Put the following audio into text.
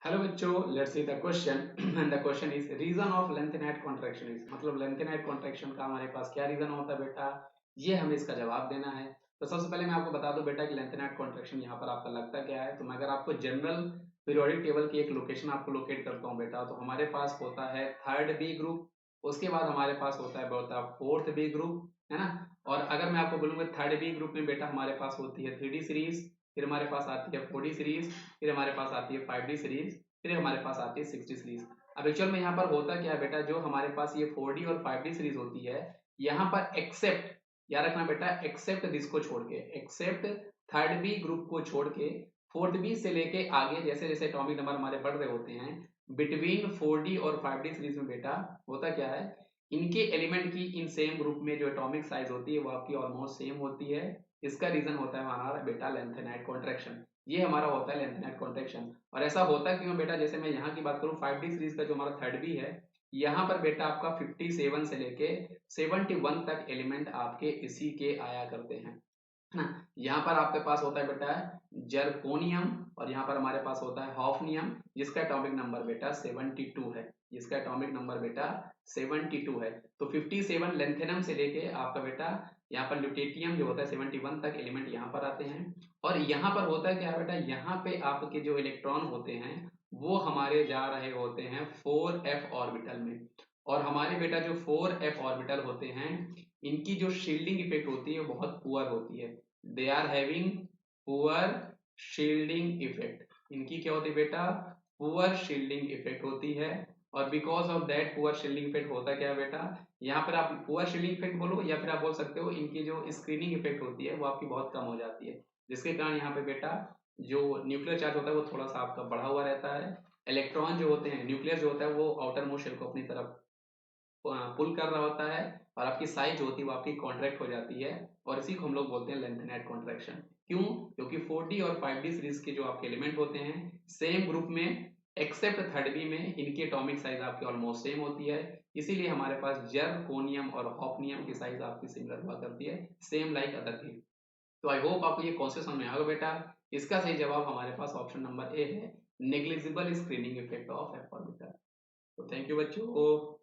Hello बच्चों, let's see the question and the question is reason of lanthanide contraction is मतलब lanthanide contraction का हमारे पास क्या reason होता है बेटा, ये हमें इसका जवाब देना है। तो सबसे पहले मैं आपको बता दूं बेटा कि लेंथेनाइट कॉन्ट्रैक्शन यहाँ पर आपका लगता क्या है। तो मैं अगर आपको जनरल पीरियोडिक टेबल की एक लोकेशन आपको लोकेट करता हूँ बेटा, तो हमारे पास होता है थर्ड बी ग्रुप, उसके बाद हमारे पास होता है बेटा फोर्थ बी ग्रुप, है ना। और अगर मैं आपको बोलूंगा थर्ड बी ग्रुप में बेटा हमारे पास होती है 3D सीरीज, फिर हमारे पास आती है 4D सीरीज, फिर हमारे पास आती है 5D सीरीज, फिर हमारे पास आती है 60 सीरीज। अब एक्चुअल में यहाँ पर होता क्या है बेटा, जो हमारे पास ये 4D और 5D सीरीज होती है, यहाँ पर एक्सेप्ट, याद रखना बेटा, एक्सेप्ट दिस को छोड़ के, एक्सेप्ट थर्ड बी ग्रुप को छोड़ के फोर्थ बी से लेके आगे जैसे जैसे एटॉमिक नंबर हमारे बढ़ रहे होते हैं, बिटवीन 4D और 5D सीरीज में बेटा होता क्या है, इनके एलिमेंट की इन सेम ग्रुप में जो एटॉमिक साइज होती है वो आपकी ऑलमोस्ट सेम होती है। इसका रीजन होता है हमारा बेटा लेंथेनाइट कॉन्ट्रैक्शन। ये हमारा होता है लेंथेनाइट कॉन्ट्रैक्शन। और ऐसा होता क्यों बेटा, जैसे मैं यहाँ की बात करूँ 5D सीरीज का जो हमारा थर्ड बी है, यहाँ पर बेटा आपका 57 से लेके 71 तक एलिमेंट आपके इसी के आया करते हैं, है ना। यहाँ पर आपके पास होता है बेटा जर्कोनियम, और यहाँ पर हमारे पास होता है हॉफनियम, जिसका एटॉमिक नंबर बेटा 72 है, जिसका एटॉमिक नंबर बेटा 72 है। तो 57 लेंथेनम से लेके आपका बेटा यहाँ पर ल्यूटेटियम जो होता है 71 तक एलिमेंट यहाँ पर आते हैं। और यहाँ पर होता है क्या बेटा, यहाँ पे आपके जो इलेक्ट्रॉन होते हैं वो हमारे जा रहे होते हैं 4f ऑर्बिटल में। और हमारे बेटा जो 4f ऑर्बिटल होते हैं, इनकी जो शील्डिंग इफेक्ट होती है वो बहुत पुअर होती है। They are having poor shielding effect. इनकी क्या होती है बेटा, पुअर शील्डिंग इफेक्ट होती है। और because of that poor shielding effect होता क्या है बेटा, यहाँ पर आप पुअर शील्डिंग इफेक्ट बोलो या फिर आप बोल सकते हो इनकी जो स्क्रीनिंग इफेक्ट होती है वो आपकी बहुत कम हो जाती है, जिसके कारण यहाँ पे बेटा जो न्यूक्लियर चार्ज होता है वो थोड़ा सा आपका बढ़ा हुआ रहता है। इलेक्ट्रॉन जो होते हैं, न्यूक्लियस जो होता है वो आउटर मोस्ट शेल को अपनी तरफ पुल कर रहा होता है, और आपकी साइज जो होती है वो आपकी कॉन्ट्रैक्ट हो जाती है। और इसी को हम लोग बोलते हैं लेंथेनाइट कॉन्ट्रैक्शन। क्यों? क्योंकि 4D और 5D सीरीज के जो आपके एलिमेंट होते हैं सेम ग्रुप में, एक्सेप्ट थर्ड बी में इनकी एटॉमिक साइज आपकी ऑलमोस्ट सेम होती है। इसीलिए हमारे पास जर्कोनियम और हॉफनियम की साइज आपकी सिमिलर हुआ करती है, सेम लाइक अदर थिंग। तो आई होप आपको ये कॉन्सेप्ट समझ में आएगा बेटा। इसका सही जवाब हमारे पास ऑप्शन नंबर ए है, negligible screening effect of F orbital. तो थैंक यू बच्चों।